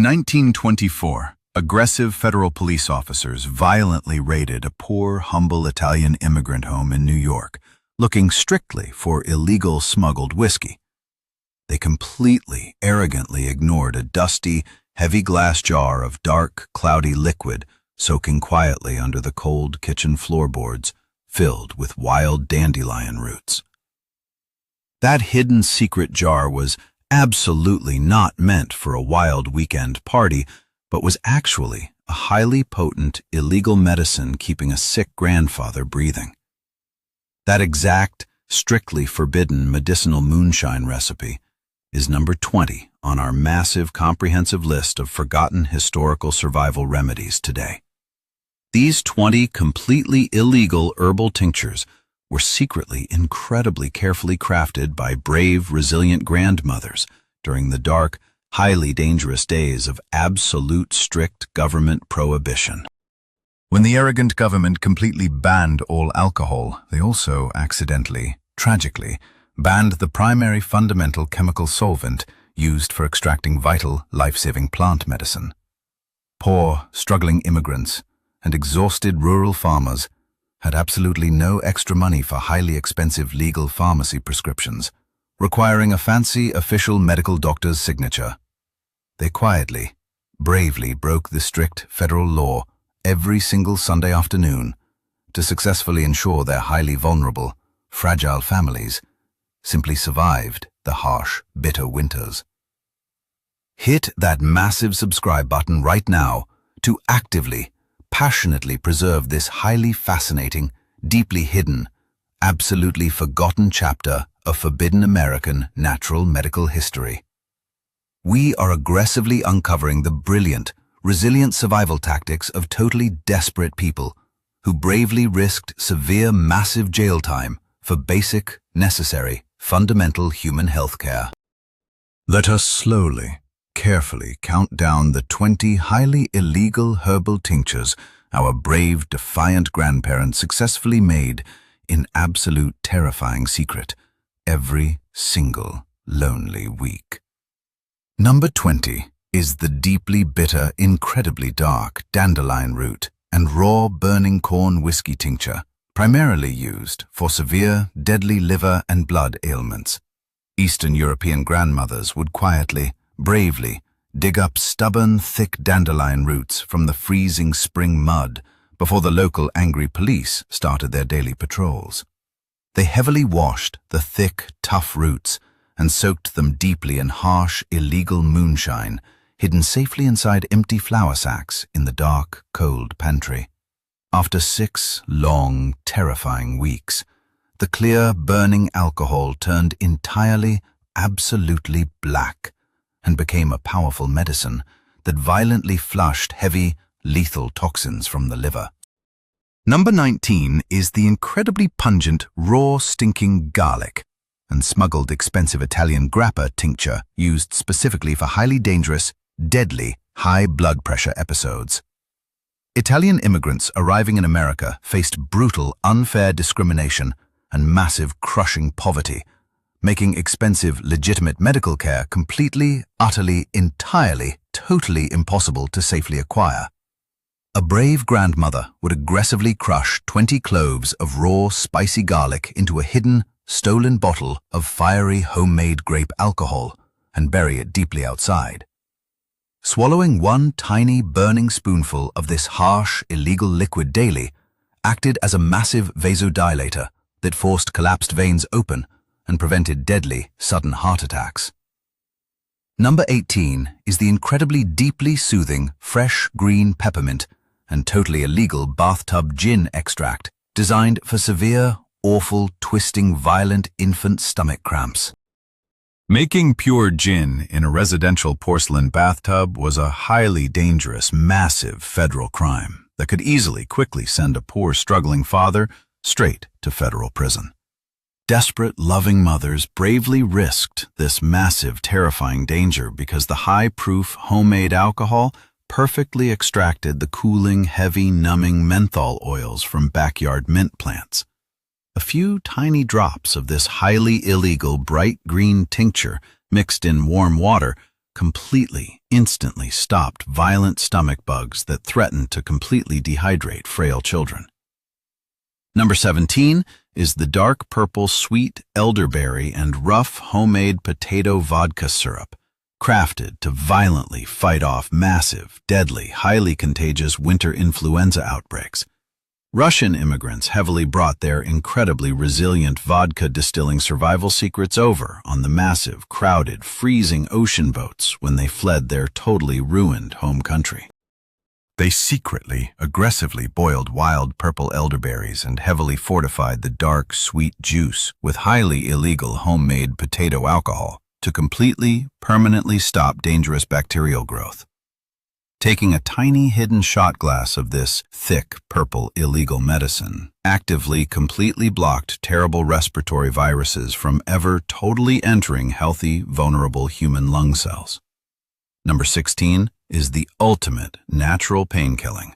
In 1924, aggressive federal police officers violently raided a poor, humble Italian immigrant home in New York, looking strictly for illegal smuggled whiskey. They completely, arrogantly ignored a dusty, heavy glass jar of dark, cloudy liquid soaking quietly under the cold kitchen floorboards, filled with wild dandelion roots. That hidden secret jar was absolutely not meant for a wild weekend party, but was actually a highly potent, illegal medicine keeping a sick grandfather breathing. That exact, strictly forbidden medicinal moonshine recipe is number 20 on our massive, comprehensive list of forgotten historical survival remedies today. These 20 completely illegal herbal tinctures were secretly incredibly carefully crafted by brave, resilient grandmothers during the dark, highly dangerous days of absolute strict government prohibition. When the arrogant government completely banned all alcohol, they also accidentally, tragically, banned the primary fundamental chemical solvent used for extracting vital, life-saving plant medicine. Poor, struggling immigrants and exhausted rural farmers had absolutely no extra money for highly expensive legal pharmacy prescriptions, requiring a fancy official medical doctor's signature. They quietly, bravely broke the strict federal law every single Sunday afternoon to successfully ensure their highly vulnerable, fragile families simply survived the harsh, bitter winters. Hit that massive subscribe button right now to actively, passionately preserve this highly fascinating, deeply hidden, absolutely forgotten chapter of forbidden American natural medical history. We are aggressively uncovering the brilliant, resilient survival tactics of totally desperate people who bravely risked severe, massive jail time for basic, necessary, fundamental human health care. Let us slowly, carefully count down the 20 highly illegal herbal tinctures our brave, defiant grandparents successfully made in absolute terrifying secret every single lonely week. Number 20 is the deeply bitter, incredibly dark dandelion root and raw burning corn whiskey tincture, primarily used for severe, deadly liver and blood ailments. Eastern European grandmothers would quietly, bravely, dig up stubborn, thick dandelion roots from the freezing spring mud before the local angry police started their daily patrols. They heavily washed the thick, tough roots and soaked them deeply in harsh, illegal moonshine, hidden safely inside empty flour sacks in the dark, cold pantry. After 6 long, terrifying weeks, the clear, burning alcohol turned entirely, absolutely black and became a powerful medicine that violently flushed heavy, lethal toxins from the liver. Number 19 is the incredibly pungent, raw, stinking garlic and smuggled expensive Italian grappa tincture used specifically for highly dangerous, deadly, high blood pressure episodes. Italian immigrants arriving in America faced brutal, unfair discrimination and massive, crushing poverty, making expensive, legitimate medical care completely, utterly, entirely, totally impossible to safely acquire. A brave grandmother would aggressively crush 20 cloves of raw, spicy garlic into a hidden, stolen bottle of fiery, homemade grape alcohol and bury it deeply outside. Swallowing one tiny, burning spoonful of this harsh, illegal liquid daily acted as a massive vasodilator that forced collapsed veins open and prevented deadly, sudden heart attacks. Number 18 is the incredibly deeply soothing, fresh green peppermint and totally illegal bathtub gin extract designed for severe, awful, twisting, violent infant stomach cramps. Making pure gin in a residential porcelain bathtub was a highly dangerous, massive federal crime that could easily, quickly send a poor, struggling father straight to federal prison. Desperate, loving mothers bravely risked this massive, terrifying danger because the high-proof, homemade alcohol perfectly extracted the cooling, heavy, numbing menthol oils from backyard mint plants. A few tiny drops of this highly illegal bright green tincture mixed in warm water instantly stopped violent stomach bugs that threatened to completely dehydrate frail children. Number 17 is the dark purple sweet elderberry and rough homemade potato vodka syrup, crafted to violently fight off massive, deadly, highly contagious winter influenza outbreaks. Russian immigrants heavily brought their incredibly resilient vodka distilling survival secrets over on the massive, crowded, freezing ocean boats when they fled their totally ruined home country. They secretly, aggressively boiled wild purple elderberries and heavily fortified the dark, sweet juice with highly illegal homemade potato alcohol to completely, permanently stop dangerous bacterial growth. Taking a tiny hidden shot glass of this thick, purple, illegal medicine actively, completely blocked terrible respiratory viruses from ever totally entering healthy, vulnerable human lung cells. Number 16 is the ultimate natural pain-killing.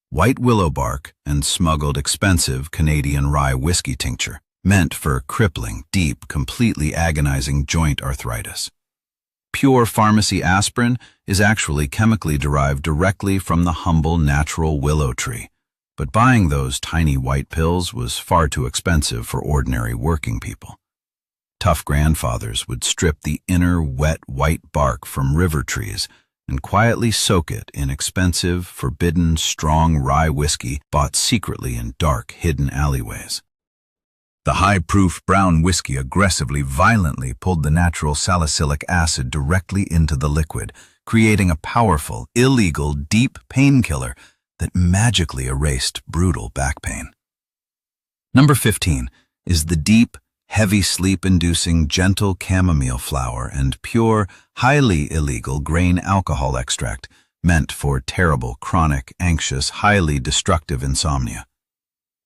White willow bark and smuggled expensive Canadian rye whiskey tincture, meant for crippling, deep, completely agonizing joint arthritis. Pure pharmacy aspirin is actually chemically derived directly from the humble natural willow tree, but buying those tiny white pills was far too expensive for ordinary working people. Tough grandfathers would strip the inner wet white bark from river trees and quietly soak it in expensive, forbidden, strong rye whiskey bought secretly in dark, hidden alleyways. The high-proof brown whiskey aggressively, violently pulled the natural salicylic acid directly into the liquid, creating a powerful, illegal, deep painkiller that magically erased brutal back pain. Number 15 is the deep, heavy sleep-inducing gentle chamomile flower and pure, highly illegal grain alcohol extract meant for terrible, chronic, anxious, highly destructive insomnia.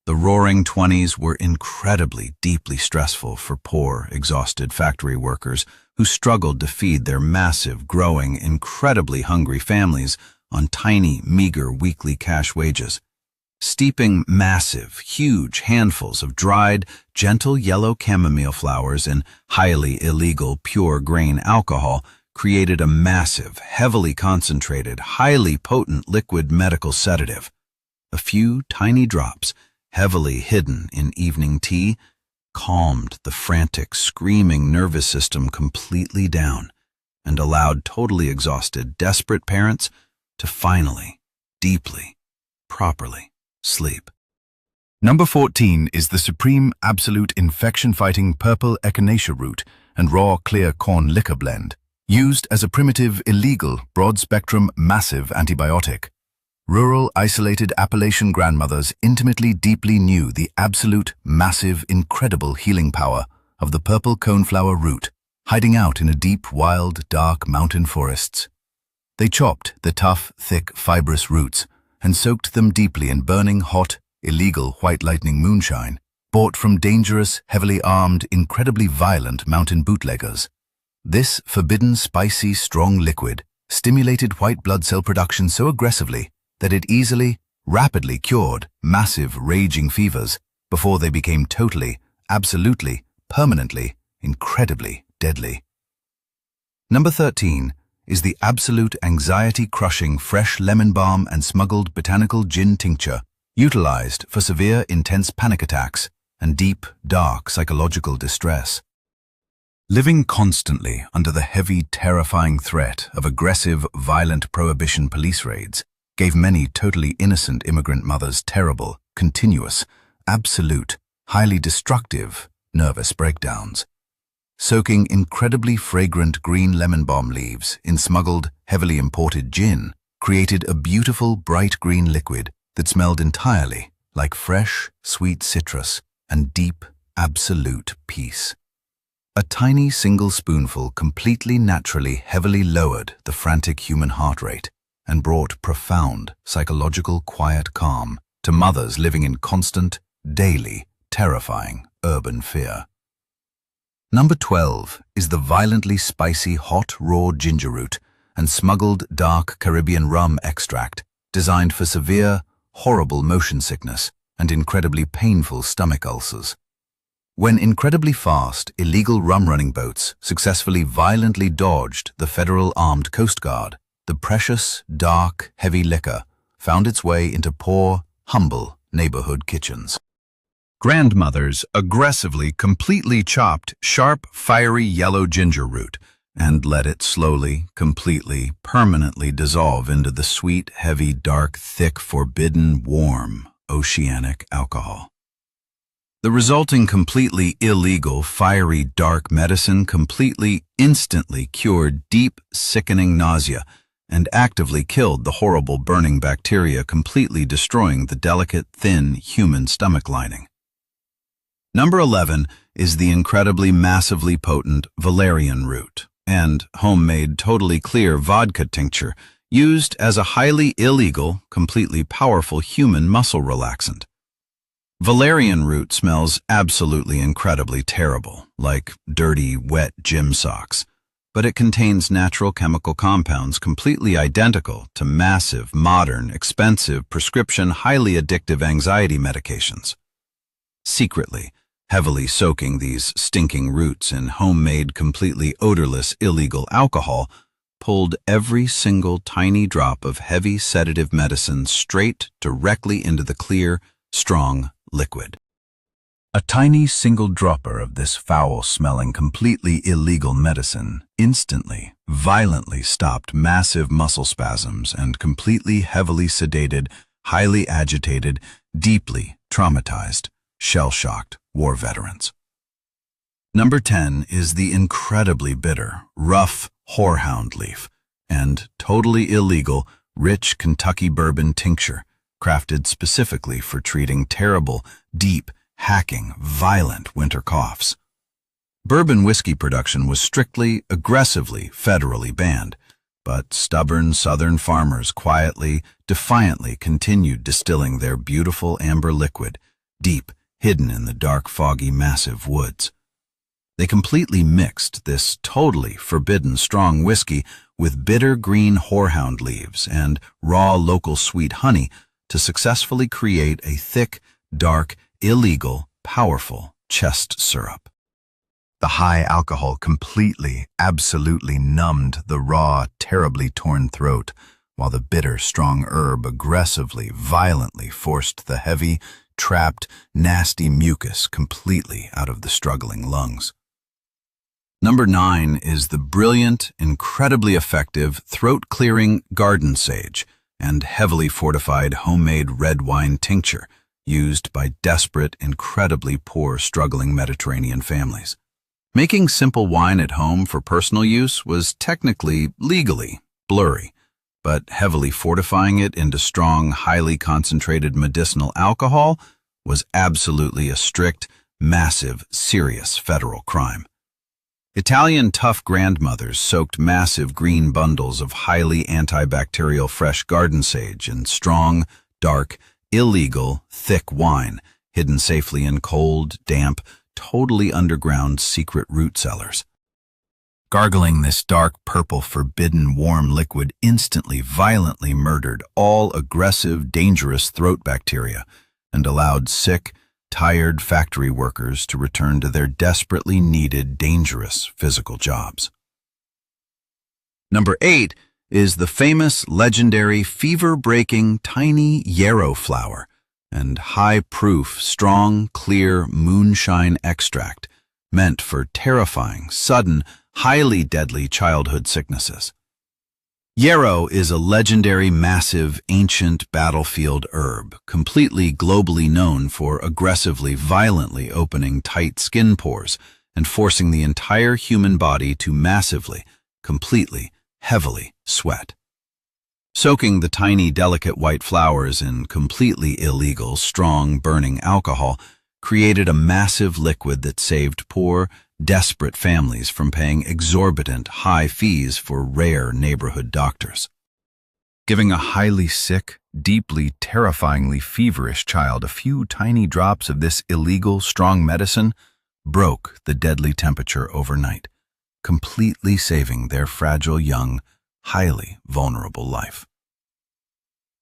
The roaring 20s were incredibly, deeply stressful for poor, exhausted factory workers who struggled to feed their massive, growing, incredibly hungry families on tiny, meager weekly cash wages. Steeping massive, huge handfuls of dried, gentle yellow chamomile flowers in highly illegal, pure grain alcohol created a massive, heavily concentrated, highly potent liquid medical sedative. A few tiny drops, heavily hidden in evening tea, calmed the frantic, screaming nervous system completely down and allowed totally exhausted, desperate parents to finally, deeply, properly sleep. Number 14 is the supreme absolute infection-fighting purple echinacea root and raw clear corn liquor blend, used as a primitive, illegal, broad-spectrum, massive antibiotic. Rural, isolated Appalachian grandmothers intimately, deeply knew the absolute, massive, incredible healing power of the purple coneflower root, hiding out in a deep, wild, dark mountain forests. They chopped the tough, thick, fibrous roots and soaked them deeply in burning, hot, illegal white lightning moonshine, bought from dangerous, heavily armed, incredibly violent mountain bootleggers. This forbidden, spicy, strong liquid stimulated white blood cell production so aggressively that it easily, rapidly cured massive, raging fevers before they became totally, absolutely, permanently, incredibly deadly. Number 13 is the absolute anxiety-crushing fresh lemon balm and smuggled botanical gin tincture, utilized for severe, intense panic attacks and deep, dark psychological distress. Living constantly under the heavy, terrifying threat of aggressive, violent prohibition police raids gave many totally innocent immigrant mothers terrible, continuous, absolute, highly destructive nervous breakdowns. Soaking incredibly fragrant green lemon balm leaves in smuggled, heavily imported gin created a beautiful, bright green liquid that smelled entirely like fresh, sweet citrus and deep, absolute peace. A tiny single spoonful completely naturally heavily lowered the frantic human heart rate and brought profound, psychological, quiet calm to mothers living in constant, daily, terrifying urban fear. Number 12 is the violently spicy hot raw ginger root and smuggled dark Caribbean rum extract designed for severe, horrible motion sickness and incredibly painful stomach ulcers. When incredibly fast, illegal rum-running boats successfully violently dodged the Federal Armed Coast Guard, the precious, dark, heavy liquor found its way into poor, humble neighborhood kitchens. Grandmothers aggressively completely chopped sharp, fiery yellow ginger root and let it slowly, completely, permanently dissolve into the sweet, heavy, dark, thick, forbidden, warm, oceanic alcohol. The resulting completely illegal, fiery, dark medicine instantly cured deep, sickening nausea and actively killed the horrible burning bacteria, completely destroying the delicate, thin, human stomach lining. Number 11 is the incredibly massively potent valerian root and homemade totally clear vodka tincture used as a highly illegal, completely powerful human muscle relaxant. Valerian root smells absolutely incredibly terrible, like dirty, wet gym socks, but it contains natural chemical compounds completely identical to massive, modern, expensive, prescription, highly addictive anxiety medications. Secretly, heavily soaking these stinking roots in homemade, completely odorless, illegal alcohol pulled every single tiny drop of heavy sedative medicine straight directly into the clear, strong liquid. A tiny single dropper of this foul-smelling, completely illegal medicine instantly, violently stopped massive muscle spasms and completely heavily sedated, highly agitated, deeply traumatized, shell-shocked war veterans. Number 10 is the incredibly bitter, rough horehound leaf and totally illegal, rich Kentucky bourbon tincture, crafted specifically for treating terrible, deep, hacking, violent winter coughs. Bourbon whiskey production was strictly, aggressively, federally banned, but stubborn Southern farmers quietly, defiantly continued distilling their beautiful amber liquid, deep, hidden in the dark, foggy, massive woods. They completely mixed this totally forbidden strong whiskey with bitter green horehound leaves and raw local sweet honey to successfully create a thick, dark, illegal, powerful chest syrup. The high alcohol completely, absolutely numbed the raw, terribly torn throat, while the bitter, strong herb aggressively, violently forced the heavy, trapped, nasty mucus completely out of the struggling lungs. Number 9 is the brilliant, incredibly effective, throat-clearing garden sage and heavily fortified homemade red wine tincture used by desperate, incredibly poor, struggling Mediterranean families. Making simple wine at home for personal use was technically, legally, blurry, but heavily fortifying it into strong, highly concentrated medicinal alcohol was absolutely a strict, massive, serious federal crime. Italian tough grandmothers soaked massive green bundles of highly antibacterial fresh garden sage in strong, dark, illegal, thick wine, hidden safely in cold, damp, totally underground secret root cellars. Gargling this dark purple forbidden warm liquid instantly violently murdered all aggressive, dangerous throat bacteria and allowed sick, tired factory workers to return to their desperately needed, dangerous physical jobs. Number 8 is the famous, legendary, fever-breaking, tiny yarrow flower and high-proof, strong, clear moonshine extract meant for terrifying, sudden, highly deadly childhood sicknesses. Yarrow is a legendary, massive, ancient battlefield herb, completely globally known for aggressively, violently opening tight skin pores and forcing the entire human body to massively, completely, heavily sweat. Soaking the tiny, delicate white flowers in completely illegal, strong, burning alcohol created a massive liquid that saved poor, desperate families from paying exorbitant, high fees for rare neighborhood doctors. Giving a highly sick, deeply, terrifyingly feverish child a few tiny drops of this illegal, strong medicine broke the deadly temperature overnight, completely saving their fragile, young, highly vulnerable life.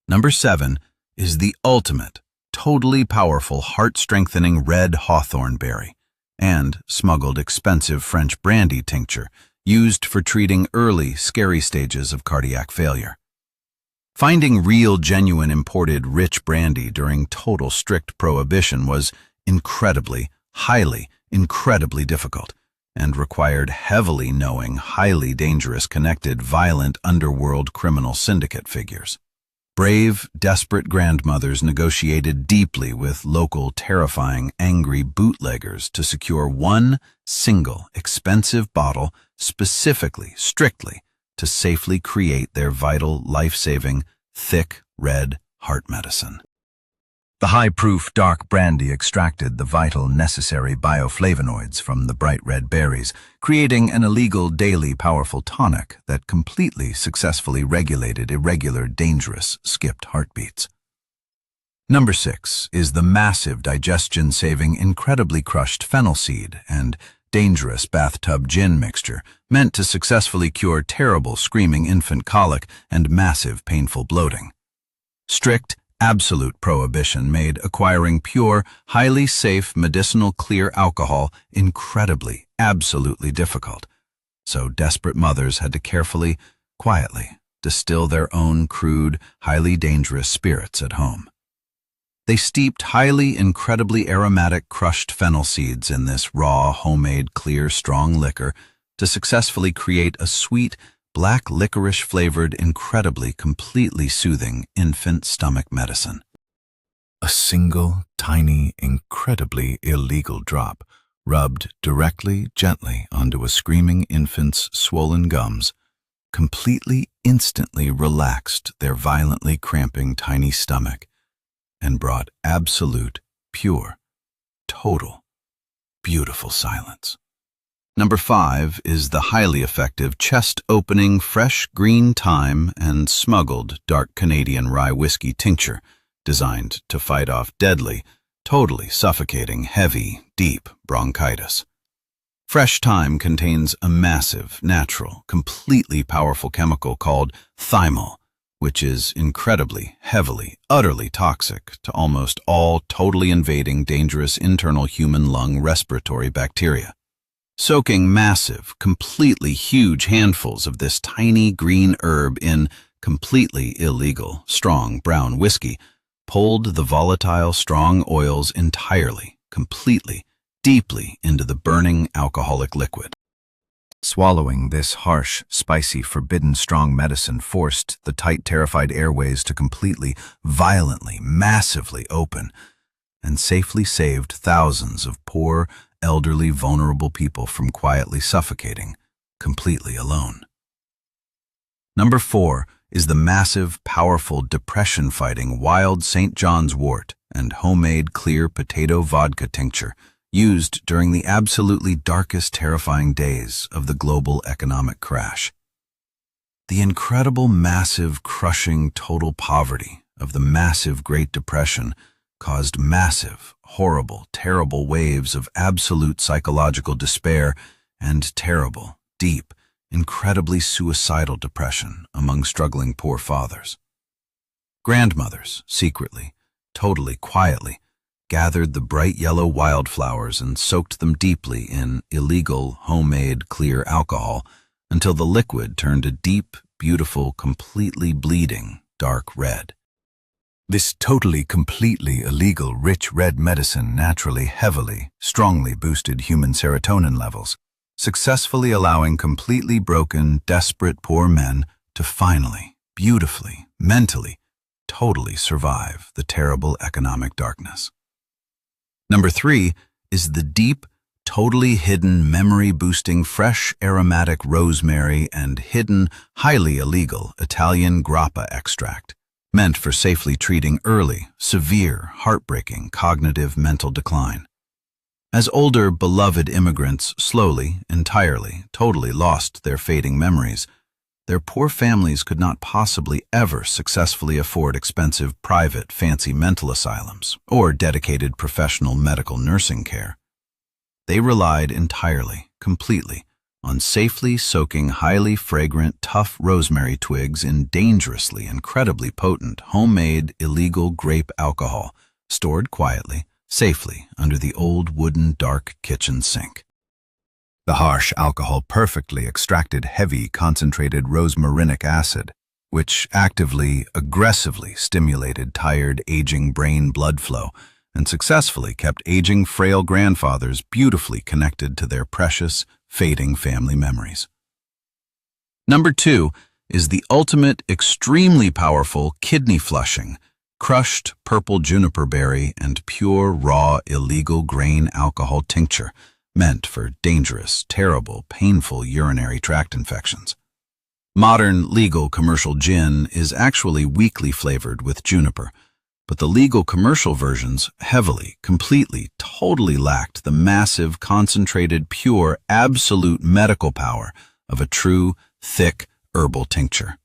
Number 7 is the ultimate, totally powerful, heart-strengthening red hawthorn berry and smuggled expensive French brandy tincture used for treating early, scary stages of cardiac failure. Finding real, genuine imported rich brandy during total strict prohibition was incredibly difficult, and required heavily knowing, highly dangerous, connected, violent underworld criminal syndicate figures. Brave, desperate grandmothers negotiated deeply with local, terrifying, angry bootleggers to secure one single, expensive bottle specifically, strictly, to safely create their vital, life-saving, thick, red heart medicine. The high-proof dark brandy extracted the vital, necessary bioflavonoids from the bright red berries, creating an illegal, daily, powerful tonic that completely successfully regulated irregular, dangerous, skipped heartbeats. Number 6 is the massive digestion-saving, incredibly crushed fennel seed and dangerous bathtub gin mixture, meant to successfully cure terrible, screaming infant colic and massive, painful bloating. Strict, absolute prohibition made acquiring pure, highly safe, medicinal clear alcohol incredibly, absolutely difficult. So desperate mothers had to carefully, quietly distill their own crude, highly dangerous spirits at home. They steeped highly, incredibly aromatic crushed fennel seeds in this raw, homemade, clear, strong liquor to successfully create a sweet, black licorice-flavored, incredibly, completely soothing infant stomach medicine. A single, tiny, incredibly illegal drop, rubbed directly, gently onto a screaming infant's swollen gums, completely, instantly relaxed their violently cramping tiny stomach and brought absolute, pure, total, beautiful silence. Number 5 is the highly effective chest-opening fresh green thyme and smuggled dark Canadian rye whiskey tincture, designed to fight off deadly, totally suffocating, heavy, deep bronchitis. Fresh thyme contains a massive, natural, completely powerful chemical called thymol, which is incredibly, heavily, utterly toxic to almost all totally invading, dangerous internal human lung respiratory bacteria. Soaking massive, completely huge handfuls of this tiny green herb in completely illegal, strong brown whiskey pulled the volatile, strong oils entirely, completely, deeply into the burning alcoholic liquid. Swallowing this harsh, spicy, forbidden, strong medicine forced the tight, terrified airways to completely, violently, massively open, and safely saved thousands of poor, elderly, vulnerable people from quietly suffocating, completely alone. Number 4 is the massive, powerful, depression-fighting wild St. John's wort and homemade clear potato vodka tincture used during the absolutely darkest, terrifying days of the global economic crash. The incredible, massive, crushing, total poverty of the massive Great Depression caused massive, horrible, terrible waves of absolute psychological despair and terrible, deep, incredibly suicidal depression among struggling poor fathers. Grandmothers, secretly, totally quietly, gathered the bright yellow wildflowers and soaked them deeply in illegal, homemade, clear alcohol until the liquid turned a deep, beautiful, completely bleeding, dark red. This totally, completely illegal, rich red medicine naturally, heavily, strongly boosted human serotonin levels, successfully allowing completely broken, desperate poor men to finally, beautifully, mentally, totally survive the terrible economic darkness. Number 3 is the deep, totally hidden, memory-boosting, fresh, aromatic rosemary and hidden, highly illegal Italian grappa extract, meant for safely treating early, severe, heartbreaking, cognitive mental decline. As older, beloved immigrants slowly, entirely, totally lost their fading memories, their poor families could not possibly ever successfully afford expensive, private, fancy mental asylums or dedicated professional medical nursing care. They relied entirely, completely, on safely soaking highly fragrant, tough rosemary twigs in dangerously, incredibly potent, homemade, illegal grape alcohol, stored quietly, safely under the old wooden dark kitchen sink. The harsh alcohol perfectly extracted heavy concentrated rosmarinic acid, which actively, aggressively stimulated tired, aging brain blood flow and successfully kept aging, frail grandfathers beautifully connected to their precious, fading family memories. Number 2 is the ultimate, extremely powerful kidney flushing, crushed purple juniper berry and pure, raw, illegal grain alcohol tincture, meant for dangerous, terrible, painful urinary tract infections. Modern, legal, commercial gin is actually weakly flavored with juniper, but the legal commercial versions heavily, completely, totally lacked the massive, concentrated, pure, absolute medical power of a true, thick herbal tincture.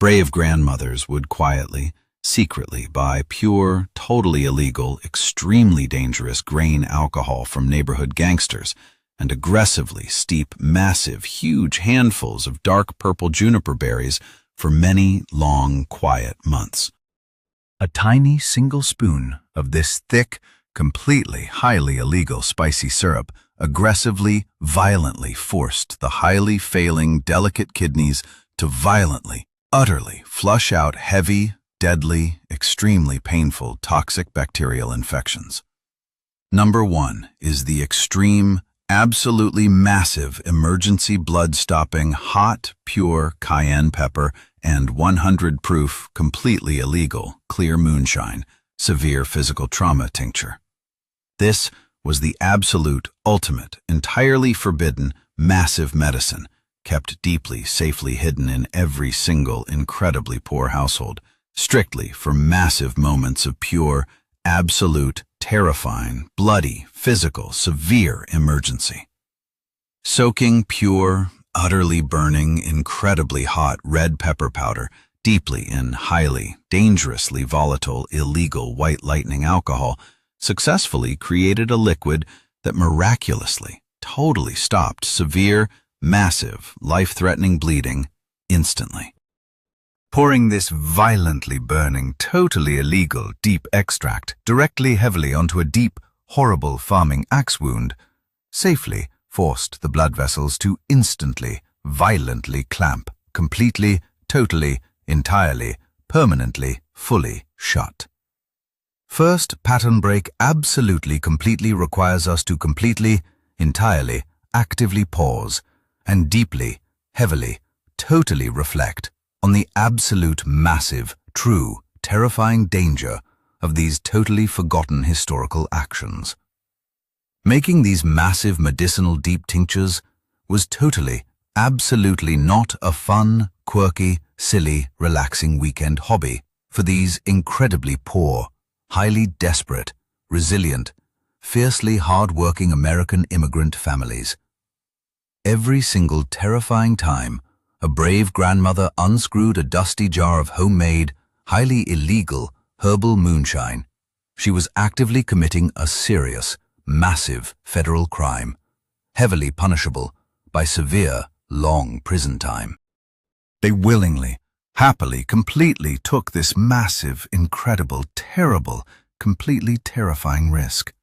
Brave grandmothers would quietly, secretly buy pure, totally illegal, extremely dangerous grain alcohol from neighborhood gangsters and aggressively steep massive, huge handfuls of dark purple juniper berries for many long, quiet months. A tiny single spoon of this thick, completely highly illegal spicy syrup aggressively, violently forced the highly failing, delicate kidneys to violently, utterly flush out heavy, deadly, extremely painful toxic bacterial infections. Number 1 is the extreme, absolutely massive emergency blood-stopping hot, pure cayenne pepper and 100 proof, completely illegal, clear moonshine, severe physical trauma tincture. This was the absolute, ultimate, entirely forbidden, massive medicine, kept deeply, safely hidden in every single incredibly poor household, strictly for massive moments of pure, absolute, terrifying, bloody, physical, severe emergency. Soaking pure, utterly burning, incredibly hot red pepper powder deeply in highly, dangerously volatile, illegal white lightning alcohol successfully created a liquid that miraculously, totally stopped severe, massive, life-threatening bleeding instantly. Pouring this violently burning, totally illegal deep extract directly heavily onto a deep, horrible farming axe wound safely forced the blood vessels to instantly, violently clamp, completely, totally, entirely, permanently, fully shut. First pattern break absolutely, completely requires us to completely, entirely, actively pause and deeply, heavily, totally reflect on the absolute massive, true, terrifying danger of these totally forgotten historical actions. Making these massive medicinal deep tinctures was totally, absolutely not a fun, quirky, silly, relaxing weekend hobby for these incredibly poor, highly desperate, resilient, fiercely hard-working American immigrant families. Every single terrifying time a brave grandmother unscrewed a dusty jar of homemade, highly illegal herbal moonshine, she was actively committing a serious, massive federal crime, heavily punishable by severe, long prison time. They willingly, happily, completely took this massive, incredible, terrible, completely terrifying risk,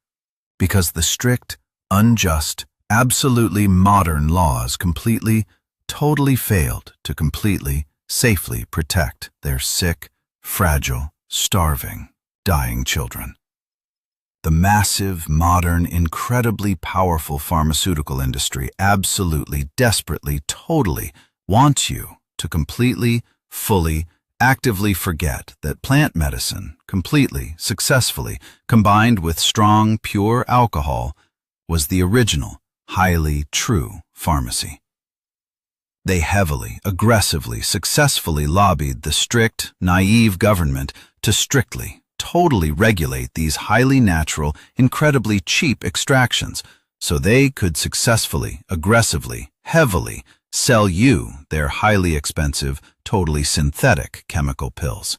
because the strict, unjust, absolutely modern laws completely, totally failed to completely, safely protect their sick, fragile, starving, dying children. The massive, modern, incredibly powerful pharmaceutical industry absolutely, desperately, totally wants you to completely, fully, actively forget that plant medicine, completely, successfully, combined with strong, pure alcohol, was the original, highly true pharmacy. They heavily, aggressively, successfully lobbied the strict, naive government to strictly, totally regulate these highly natural, incredibly cheap extractions so they could successfully, aggressively, heavily sell you their highly expensive, totally synthetic chemical pills.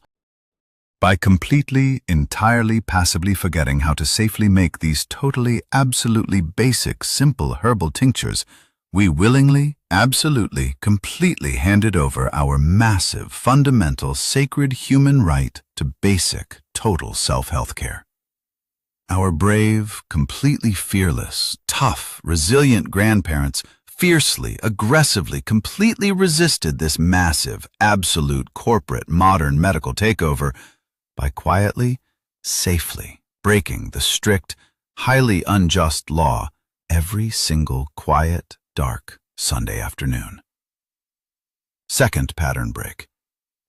By completely, entirely, passively forgetting how to safely make these totally, absolutely basic, simple herbal tinctures, we willingly, absolutely, completely handed over our massive, fundamental, sacred human right to basic, total self-health care. Our brave, completely fearless, tough, resilient grandparents fiercely, aggressively, completely resisted this massive, absolute, corporate, modern medical takeover by quietly, safely breaking the strict, highly unjust law every single quiet, dark Sunday afternoon. Second pattern break.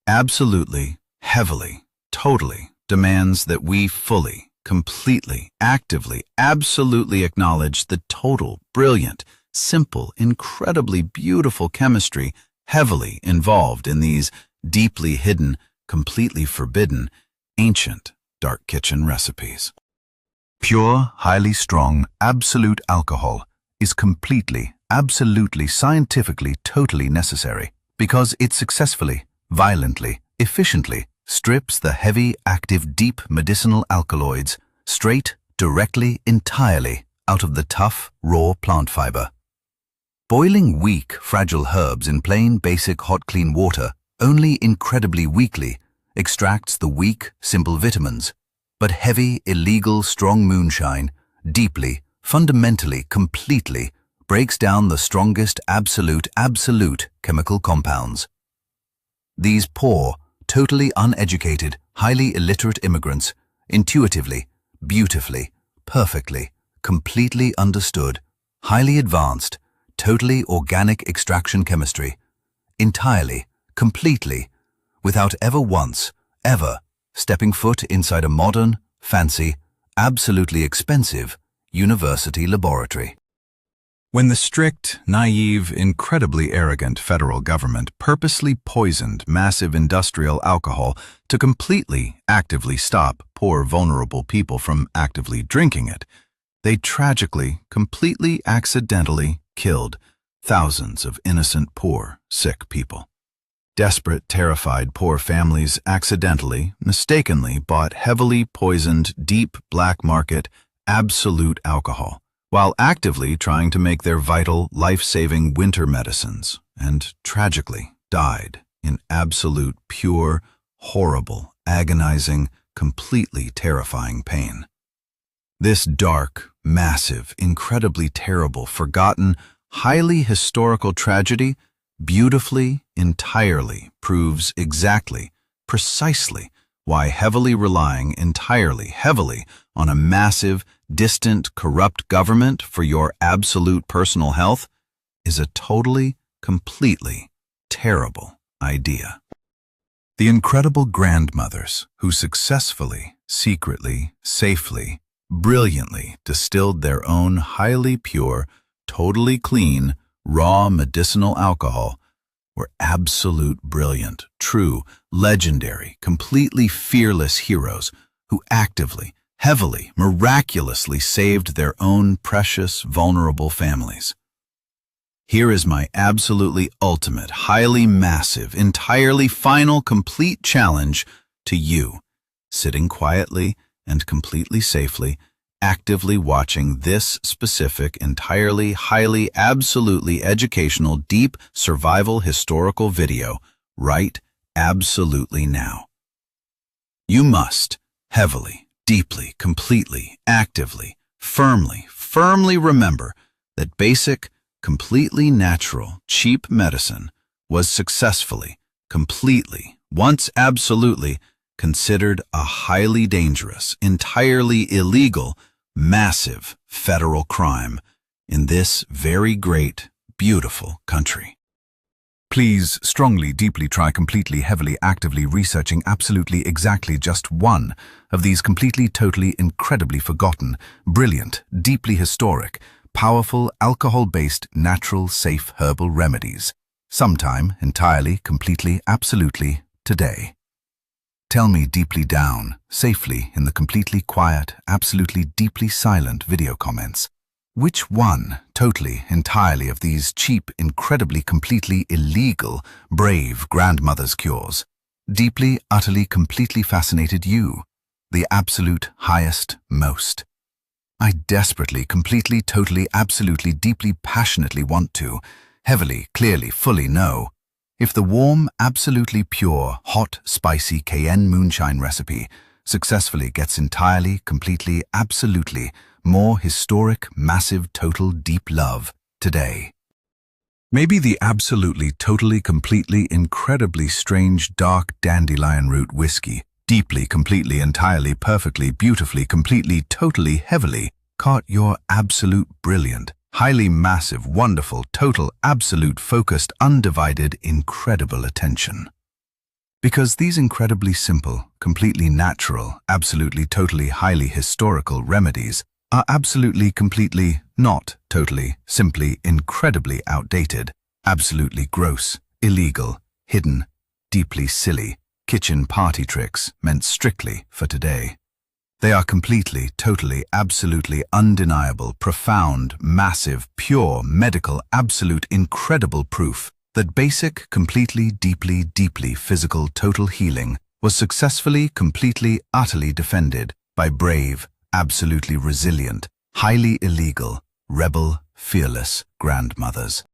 Absolutely, heavily, totally demands that we fully, completely, actively, absolutely acknowledge the total, brilliant, simple, incredibly beautiful chemistry heavily involved in these deeply hidden, completely forbidden, ancient dark kitchen recipes. Pure, highly strong, absolute alcohol is completely, absolutely, scientifically, totally necessary because it successfully, violently, efficiently strips the heavy, active, deep medicinal alkaloids straight, directly, entirely out of the tough, raw plant fiber. Boiling weak, fragile herbs in plain, basic, hot, clean water only incredibly weakly extracts the weak, simple vitamins, but heavy, illegal, strong moonshine deeply, fundamentally, completely breaks down the strongest absolute chemical compounds. These poor, totally uneducated, highly illiterate immigrants intuitively, beautifully, perfectly, completely understood, highly advanced, totally organic extraction chemistry, entirely, completely, without ever once, ever, stepping foot inside a modern, fancy, absolutely expensive university laboratory. When the strict, naive, incredibly arrogant federal government purposely poisoned massive industrial alcohol to completely, actively stop poor, vulnerable people from actively drinking it, they tragically, completely, accidentally killed thousands of innocent, poor, sick people. Desperate, terrified, poor families accidentally, mistakenly bought heavily poisoned, deep black market, absolute alcohol, while actively trying to make their vital, life-saving winter medicines, and tragically died in absolute, pure, horrible, agonizing, completely terrifying pain. This dark, massive, incredibly terrible, forgotten, highly historical tragedy beautifully, entirely proves exactly, precisely, why heavily relying entirely, heavily on a massive, distant, corrupt government for your absolute personal health is a totally, completely terrible idea. The incredible grandmothers who successfully, secretly, safely, brilliantly distilled their own highly pure, totally clean, raw medicinal alcohol were absolute brilliant, true, legendary, completely fearless heroes who actively, heavily, miraculously saved their own precious, vulnerable families. Here is my absolutely ultimate, highly massive, entirely final, complete challenge to you, sitting quietly and completely safely, actively watching this specific, entirely, highly, absolutely educational, deep, survival, historical video right absolutely now. You must heavily, deeply, completely, actively, firmly remember that basic, completely natural, cheap medicine was successfully, completely, once absolutely considered a highly dangerous, entirely illegal, massive federal crime in this very great, beautiful country. Please strongly, deeply try completely, heavily, actively researching absolutely exactly just one of these completely, totally, incredibly forgotten, brilliant, deeply historic, powerful, alcohol-based, natural, safe herbal remedies, sometime, entirely, completely, absolutely, today. Tell me deeply down, safely in the completely quiet, absolutely deeply silent video comments, which one, totally, entirely of these cheap, incredibly, completely illegal, brave grandmother's cures, deeply, utterly, completely fascinated you, the absolute highest, most. I desperately, completely, totally, absolutely, deeply, passionately want to, heavily, clearly, fully know if the warm, absolutely pure, hot, spicy cayenne moonshine recipe successfully gets entirely, completely, absolutely more historic, massive, total, deep love today. Maybe the absolutely, totally, completely, incredibly strange, dark dandelion root whiskey, deeply, completely, entirely, perfectly, beautifully, completely, totally, heavily, caught your absolute brilliant, highly massive, wonderful, total, absolute, focused, undivided, incredible attention. Because these incredibly simple, completely natural, absolutely, totally, highly historical remedies are absolutely, completely, not totally, simply, incredibly outdated, absolutely gross, illegal, hidden, deeply silly, kitchen party tricks meant strictly for today. They are completely, totally, absolutely undeniable, profound, massive, pure, medical, absolute, incredible proof that basic, completely, deeply, deeply physical total healing was successfully, completely, utterly defended by brave, absolutely resilient, highly illegal, rebel, fearless grandmothers.